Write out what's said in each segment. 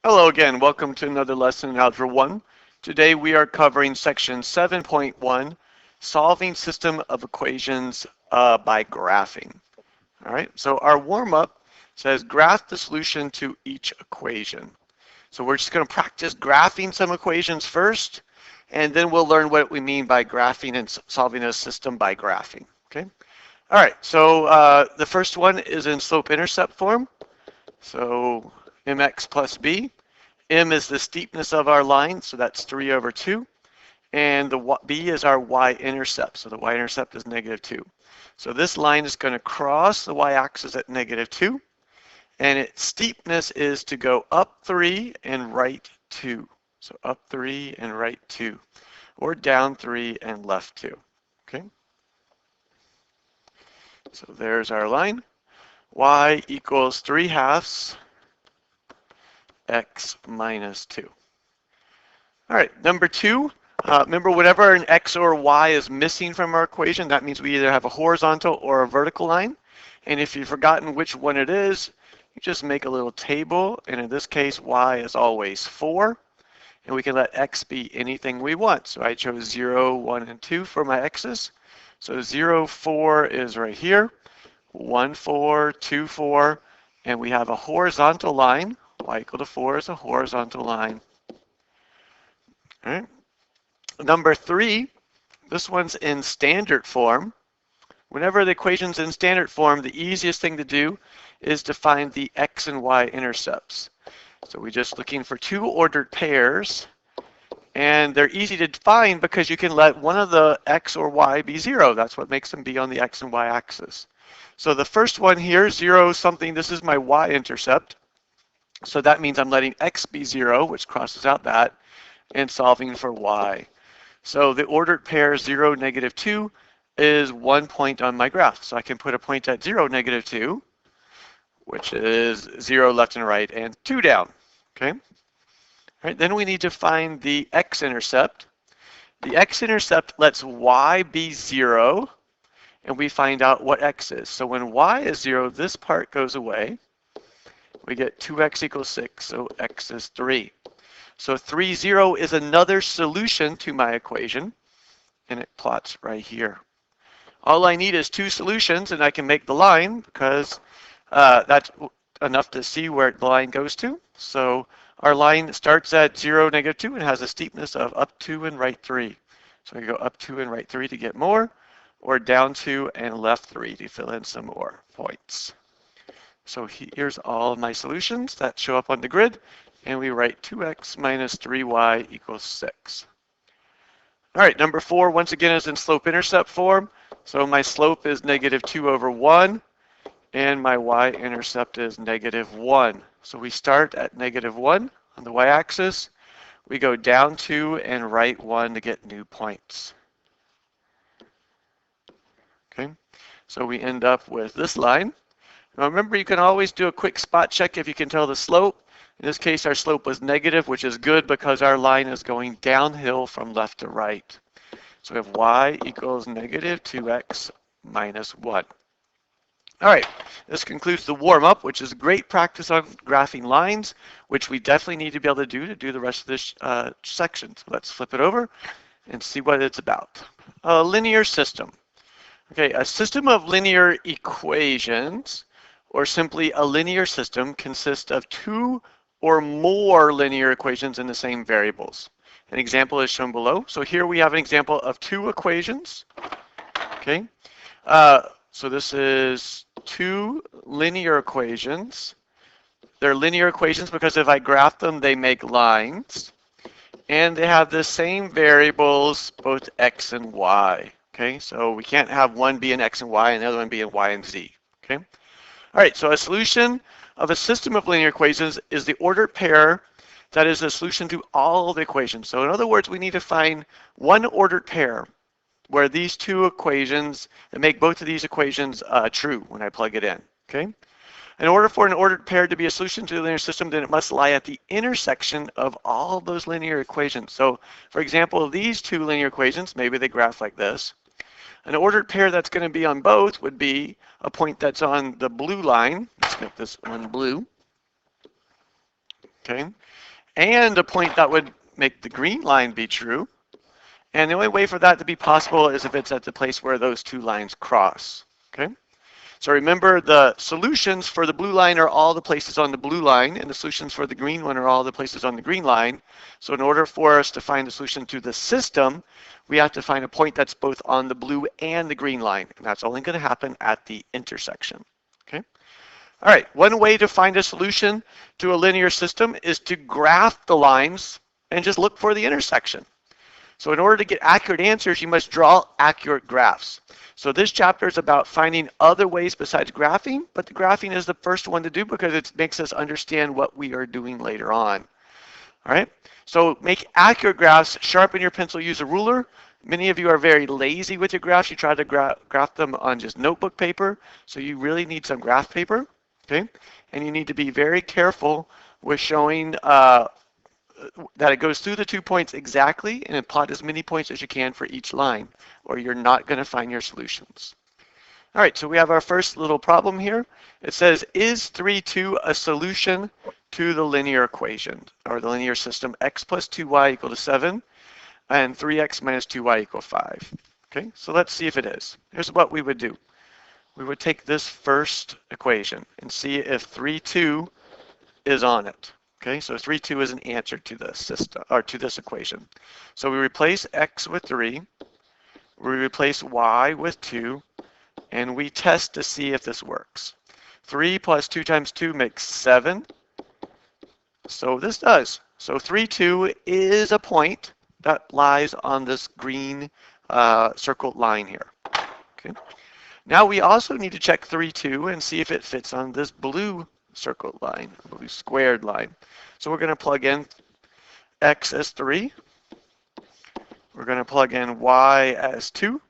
Hello again, welcome to another lesson in Algebra 1. Today we are covering section 7.1, solving system of equations by graphing. All right, so our warm-up says graph the solution to each equation. So we're just going to practice graphing some equations first, and then we'll learn what we mean by graphing and solving a system by graphing. Okay. All right, so the first one is in slope-intercept form. So mx plus b. M is the steepness of our line, so that's 3 over 2. And the b is our y-intercept, so the y-intercept is -2. So this line is going to cross the y-axis at -2, and its steepness is to go up 3 and right 2. So up 3 and right 2, or down 3 and left 2. Okay. So there's our line. Y equals 3/2 x minus 2. All right, number 2, remember whenever an x or y is missing from our equation, that means we either have a horizontal or a vertical line. And if you've forgotten which one it is, you just make a little table, and in this case, y is always 4, and we can let x be anything we want. So I chose 0, 1, and 2 for my x's. So 0, 4 is right here, 1, 4, 2, 4, and we have a horizontal line. Y equal to 4 is a horizontal line. All right. Number 3, this one's in standard form. Whenever the equation's in standard form, the easiest thing to do is to find the x and y intercepts. So we're just looking for two ordered pairs, and they're easy to find because you can let one of the x or y be 0. That's what makes them be on the x and y axis. So the first one here, 0 something, this is my y-intercept. So that means I'm letting x be 0, which crosses out that, and solving for y. So the ordered pair 0, -2 is 1 point on my graph. So I can put a point at 0, -2, which is 0 left and right, and 2 down. Okay. All right, then we need to find the x-intercept. The x-intercept lets y be 0, and we find out what x is. So when y is 0, this part goes away. We get 2x equals 6, so x is 3. So 3, 0 is another solution to my equation, and it plots right here. All I need is 2 solutions, and I can make the line because that's enough to see where the line goes to. So our line starts at 0, -2, and has a steepness of up 2 and right 3. So we go up 2 and right 3 to get more, or down 2 and left 3 to fill in some more points. So here's all of my solutions that show up on the grid, and we write 2x minus 3y equals 6. All right, number 4, once again, is in slope-intercept form. So my slope is -2 over 1, and my y-intercept is -1. So we start at -1 on the y-axis. We go down 2 and right 1 to get new points. Okay, so we end up with this line. Now remember, you can always do a quick spot check if you can tell the slope. In this case, our slope was negative, which is good because our line is going downhill from left to right. So we have y equals -2x minus 1. All right, this concludes the warm-up, which is great practice on graphing lines, which we definitely need to be able to do the rest of this section. So let's flip it over and see what it's about. A linear system. Okay, a system of linear equations, or simply a linear system, consists of 2 or more linear equations in the same variables. An example is shown below. So here we have an example of 2 equations. Okay, so this is 2 linear equations. They're linear equations because if I graph them, they make lines. And they have the same variables, both x and y. Okay, so we can't have one be an x and y and the other one be a y and z. Okay. All right, so a solution of a system of linear equations is the ordered pair that is a solution to all the equations. So in other words, we need to find one ordered pair where these 2 equations that make both of these equations true when I plug it in. Okay. In order for an ordered pair to be a solution to the linear system, then it must lie at the intersection of all those linear equations. So for example, these 2 linear equations, maybe they graph like this. An ordered pair that's going to be on both would be a point that's on the blue line. Let's make this one blue. okay? And a point that would make the green line be true. And the only way for that to be possible is if it's at the place where those two lines cross, okay? So remember, the solutions for the blue line are all the places on the blue line, and the solutions for the green one are all the places on the green line. So in order for us to find the solution to the system, we have to find a point that's both on the blue and the green line, and that's only going to happen at the intersection, okay? All right, one way to find a solution to a linear system is to graph the lines and just look for the intersection. So in order to get accurate answers, you must draw accurate graphs. So this chapter is about finding other ways besides graphing, but the graphing is the first one to do because it makes us understand what we are doing later on. All right, so make accurate graphs, sharpen your pencil, use a ruler. Many of you are very lazy with your graphs. You try to graph them on just notebook paper, so you really need some graph paper, okay? And you need to be very careful with showing that it goes through the 2 points exactly, and plot as many points as you can for each line, or you're not going to find your solutions. All right, so we have our first little problem here. It says, is 3, 2 a solution to the linear equation, or the linear system, x plus 2y equal to 7, and 3x minus 2y equal 5? Okay, so let's see if it is. Here's what we would do. We would take this first equation and see if 3, 2 is on it. Okay, so 3, 2 is an answer to this system, or to this equation. So we replace x with 3, we replace y with 2, and we test to see if this works. 3 plus 2 times 2 makes 7. So this does. So 3, 2 is a point that lies on this green circled line here. Okay. Now we also need to check 3, 2 and see if it fits on this blue circled line, blue squared line. So we're going to plug in x as 3. We're going to plug in y as 2.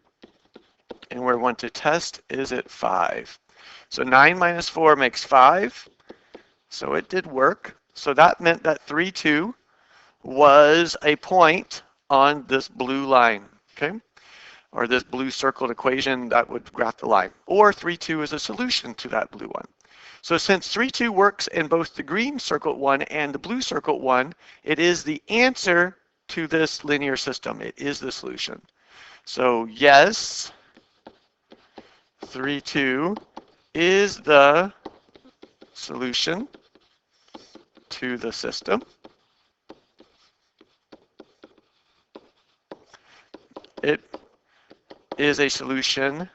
And we want to test, is it 5? So 9 minus 4 makes 5. So it did work. So that meant that 3, 2 was a point on this blue line, okay? Or this blue circled equation that would graph the line. Or 3, 2 is a solution to that blue one. So since 3, 2 works in both the green circled one and the blue circled one, it is the answer to this linear system. It is the solution. So yes, 3, 2 is the solution to the system. It is a solution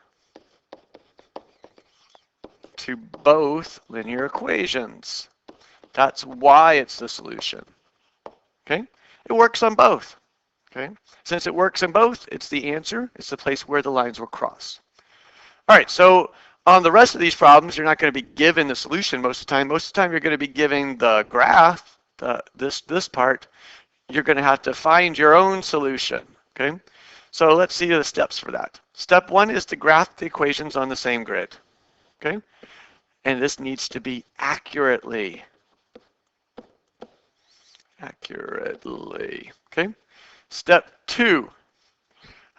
to both linear equations. That's why it's the solution. Okay? It works on both. Okay? Since it works in both, it's the answer. It's the place where the lines will cross. All right, so on the rest of these problems, you're not going to be given the solution most of the time. Most of the time, you're going to be given the graph, this part. You're going to have to find your own solution. Okay? So let's see the steps for that. Step 1 is to graph the equations on the same grid. Okay? And this needs to be accurately. Okay? Step 2,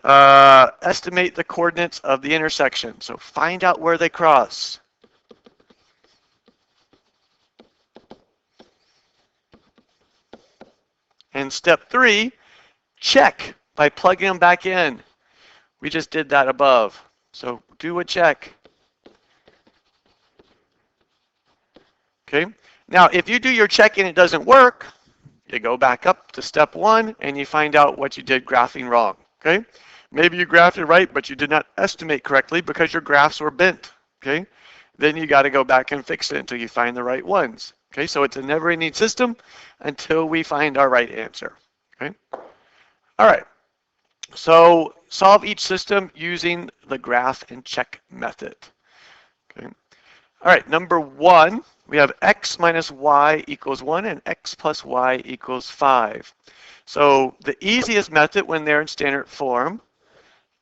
estimate the coordinates of the intersection. So find out where they cross. And step 3, check by plugging them back in. We just did that above. So do a check. Okay. Now, if you do your check and it doesn't work, you go back up to step 1 and you find out what you did graphing wrong. Okay. Maybe you graphed it right, but you did not estimate correctly because your graphs were bent. Okay. Then you got to go back and fix it until you find the right ones. Okay. So it's a never-ending system until we find our right answer. Okay. All right. So solve each system using the graph and check method. Okay. All right. Number 1. We have x minus y equals 1 and x plus y equals 5. So the easiest method when they're in standard form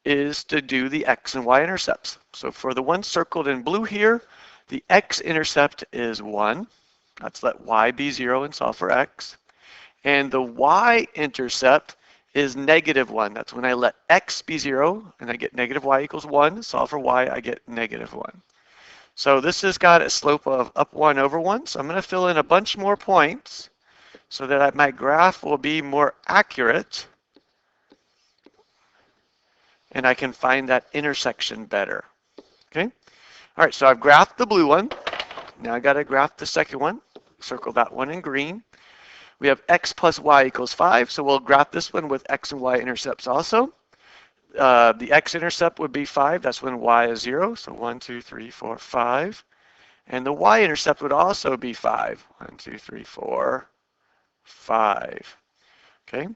is to do the x and y intercepts. So for the one circled in blue here, the x-intercept is 1. Let's let y be 0 and solve for x. And the y-intercept is -1. That's when I let x be 0 and I get negative y equals 1. Solve for y, I get -1. So this has got a slope of up 1 over 1. So I'm going to fill in a bunch more points. so that my graph will be more accurate and I can find that intersection better. Okay? All right, so I've graphed the blue one. Now I got to graph the second one. Circle that one in green. We have x plus y equals 5, so we'll graph this one with x and y intercepts also. The x-intercept would be 5. That's when y is 0. So 1, 2, 3, 4, 5. And the y-intercept would also be 5. 1, 2, 3, 4, 5. Okay?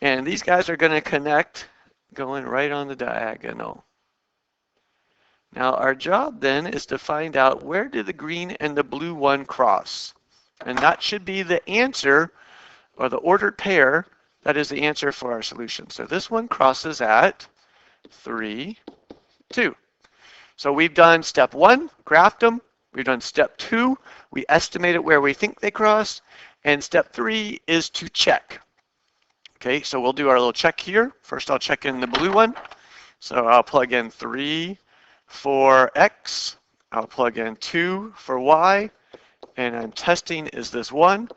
And these guys are going to connect going right on the diagonal. Now our job then is to find out where do the green and the blue one cross. And that should be the answer, or the ordered pair, that is the answer for our solution. So this one crosses at 3, 2. So we've done step 1, graphed them. We've done step 2, we estimated where we think they cross. And step 3 is to check. Okay, so we'll do our little check here. First I'll check in the blue one. So I'll plug in 3 for x. I'll plug in 2 for y. And I'm testing, is this 1?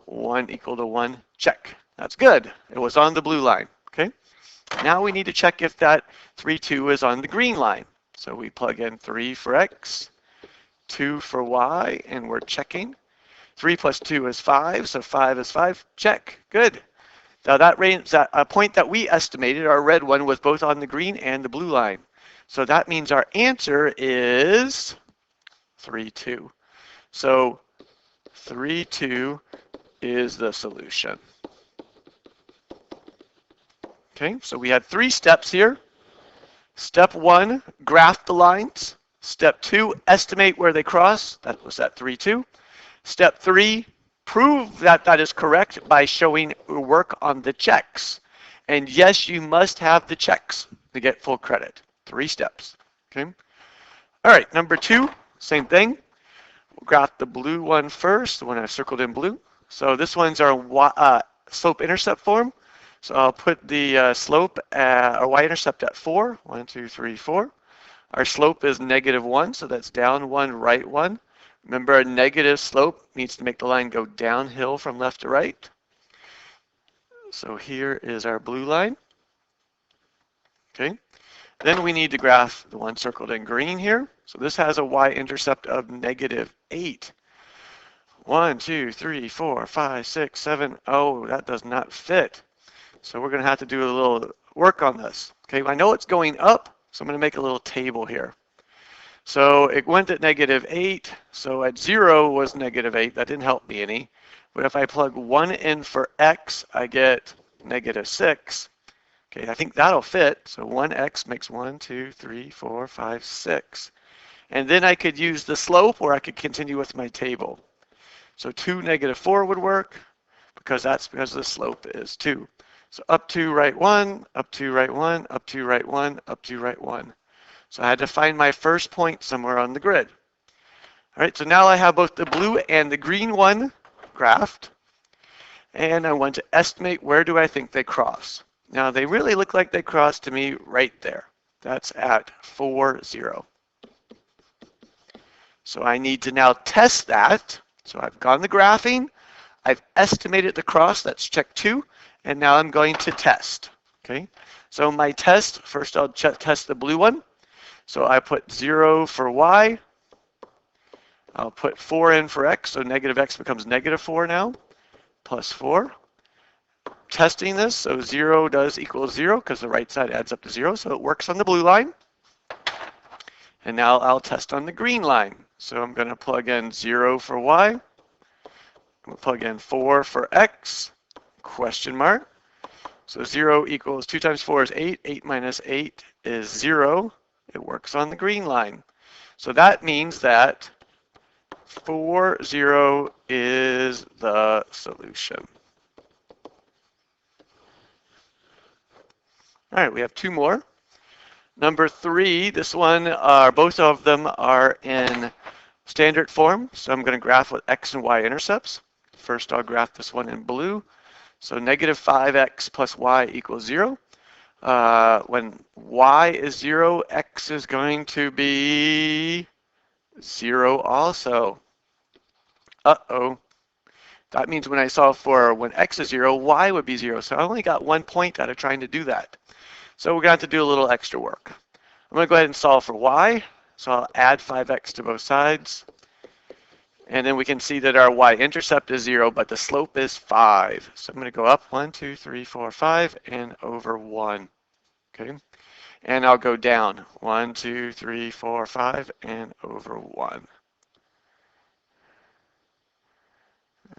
1 equal to 1, check. That's good. It was on the blue line. Okay. Now we need to check if that 3, 2 is on the green line. So we plug in 3 for x, 2 for y, and we're checking. 3 plus 2 is 5, so 5 is 5. Check. Good. Now that point that we estimated, our red one, was both on the green and the blue line. So that means our answer is 3, 2. So 3, 2 is the solution. Okay, so we had 3 steps here. Step 1, graph the lines. Step 2, estimate where they cross. That was at 3, 2. Step 3, prove that that is correct by showing work on the checks. And yes, you must have the checks to get full credit. 3 steps. Okay. All right, number 2, same thing. We'll graph the blue one first, the one I've circled in blue. So this one's our slope-intercept form. So I'll put the slope or y-intercept at 4. 1, 2, 3, 4. Our slope is -1, so that's down 1, right 1. Remember, a negative slope needs to make the line go downhill from left to right. So here is our blue line. Okay. Then we need to graph the one circled in green here. So this has a y-intercept of -8. 1, 2, 3, 4, 5, 6, 7. Oh, that does not fit. So we're going to have to do a little work on this. Okay, I know it's going up, so I'm going to make a little table here. So it went at -8, so at 0 was -8. That didn't help me any. But if I plug 1 in for x, I get -6. Okay, I think that'll fit. So 1x makes 1, 2, 3, 4, 5, 6. And then I could use the slope, or I could continue with my table. So 2, -4 would work, because the slope is 2. So up 2, right 1, up 2, right 1, up 2, right 1, up 2, right 1. So I had to find my first point somewhere on the grid. All right, so now I have both the blue and the green one graphed. And I want to estimate where do I think they cross. Now they really look like they cross to me right there. That's at 4, 0. So I need to now test that. So I've gone the graphing. I've estimated the cross. That's check 2. And now I'm going to test. Okay. So my test, first I'll test the blue one. So I put 0 for y. I'll put 4 in for x. So -x becomes -4 now. Plus 4. Testing this. So 0 does equal 0 because the right side adds up to 0. So it works on the blue line. And now I'll test on the green line. So I'm going to plug in 0 for y. I'm going to plug in 4 for x. Question mark. So 0 equals 2 times 4 is 8. 8 minus 8 is 0. It works on the green line. So that means that 4, 0 is the solution. All right, we have 2 more. Number 3, this one, both of them are in standard form. So I'm going to graph with x and y intercepts. First, I'll graph this one in blue. So -5x plus y equals 0. When y is 0, x is going to be 0 also. Uh-oh. That means when I solve for when x is 0, y would be 0. So I only got 1 point out of trying to do that. So we're going to have to do a little extra work. I'm going to go ahead and solve for y. So I'll add 5x to both sides. And then we can see that our y-intercept is 0, but the slope is 5. So I'm going to go up 1, 2, 3, 4, 5, and over 1. Okay. And I'll go down 1, 2, 3, 4, 5, and over 1.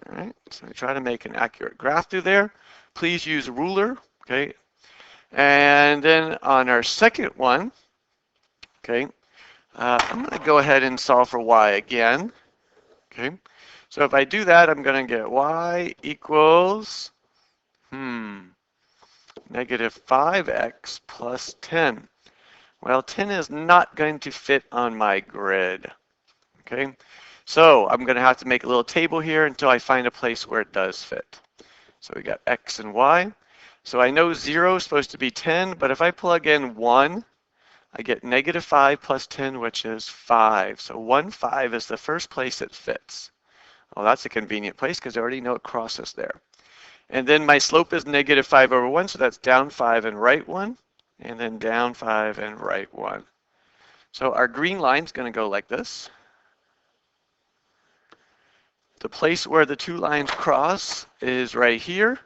All right. So we try to make an accurate graph through there. Please use a ruler. Okay. And then on our second one, okay, I'm going to go ahead and solve for y again. Okay, so if I do that, I'm going to get y equals, negative 5x plus 10. Well, 10 is not going to fit on my grid. Okay, so I'm going to have to make a little table here until I find a place where it does fit. So we got x and y. So I know 0 is supposed to be 10, but if I plug in 1, I get negative 5 plus 10, which is 5. So 1, 5 is the first place it fits. Well, that's a convenient place because I already know it crosses there. And then my slope is negative 5 over 1, so that's down 5 and right 1, and then down 5 and right 1. So our green line is going to go like this. The place where the two lines cross is right here.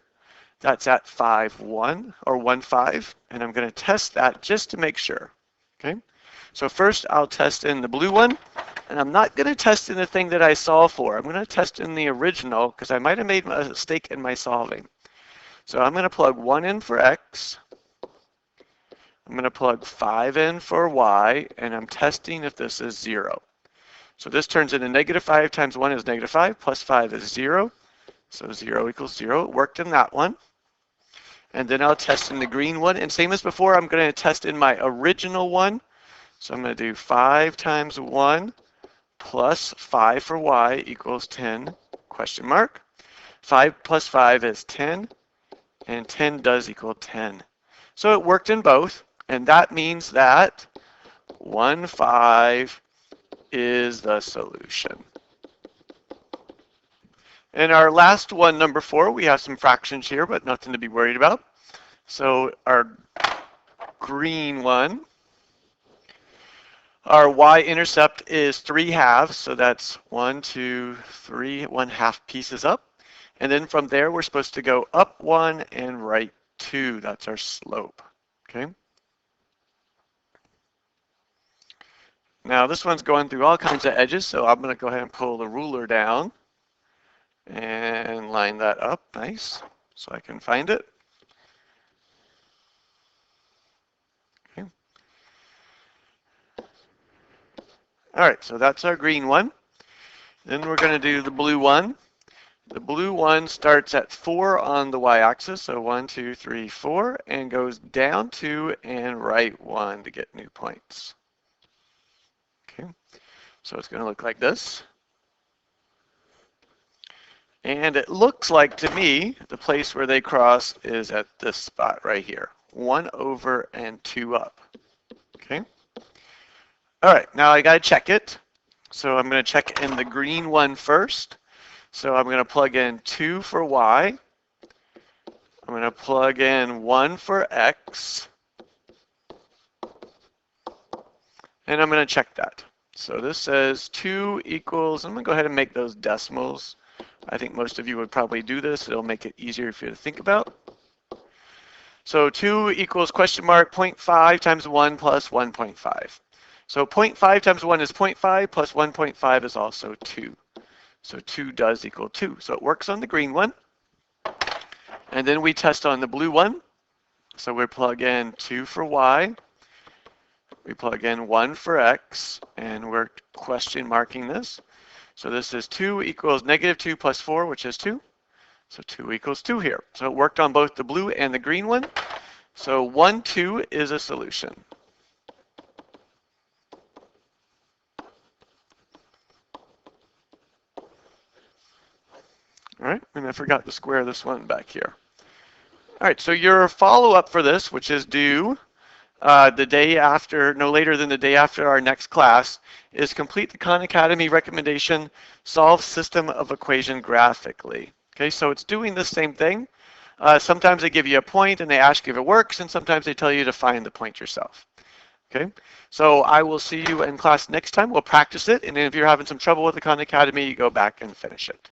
That's at 5, 1, or 1, 5, and I'm going to test that just to make sure. Okay, so first I'll test in the blue one, and I'm not going to test in the thing that I solved for. I'm going to test in the original because I might have made a mistake in my solving. So I'm going to plug 1 in for x. I'm going to plug 5 in for y, and I'm testing if this is 0. So this turns into negative 5 times 1 is negative 5, plus 5 is 0. So 0 equals 0. It worked in that one. And then I'll test in the green one. And same as before, I'm going to test in my original one. So I'm going to do 5 times 1 plus 5 for y equals 10, question mark. 5 plus 5 is 10, and 10 does equal 10. So it worked in both, and that means that 1, 5 is the solution. And our last one, number 4, we have some fractions here, but nothing to be worried about. So our green one, our y-intercept is 3/2, so that's 1, 2, 3, 1/2 pieces up. And then from there, we're supposed to go up 1 and right 2. That's our slope, okay? Now this one's going through all kinds of edges, so I'm going to go ahead and pull the ruler down and line that up nice so I can find it. Okay. All right, so that's our green one. Then we're going to do the blue one. The blue one starts at 4 on the y-axis, so 1, 2, 3, 4, and goes down 2 and right 1 to get new points. Okay, so it's going to look like this. And it looks like to me the place where they cross is at this spot right here. 1 over and 2 up. Okay. All right, now I got to check it. So I'm going to check in the green one first. So I'm going to plug in 2 for y. I'm going to plug in 1 for x. And I'm going to check that. So this says 2 equals, I'm going to go ahead and make those decimals. I think most of you would probably do this. It'll make it easier for you to think about. So 2 equals question mark 0.5 times 1 plus 1.5. So 0.5 times 1 is 0.5 plus 1.5 is also 2. So 2 does equal 2. So it works on the green one. And then we test on the blue one. So we plug in 2 for y. We plug in 1 for x. And we're question marking this. So this is 2 equals negative 2 plus 4, which is 2. So 2 equals 2 here. So it worked on both the blue and the green one. So 1, 2 is a solution. All right, and I forgot to square this one back here. All right, so your follow-up for this, which is due the day after, no later than the day after our next class, is complete the Khan Academy recommendation, solve system of equation graphically. Okay, so it's doing the same thing. Sometimes they give you a point and they ask you if it works, and sometimes they tell you to find the point yourself. Okay, so I will see you in class next time. We'll practice it, and if you're having some trouble with the Khan Academy, you go back and finish it.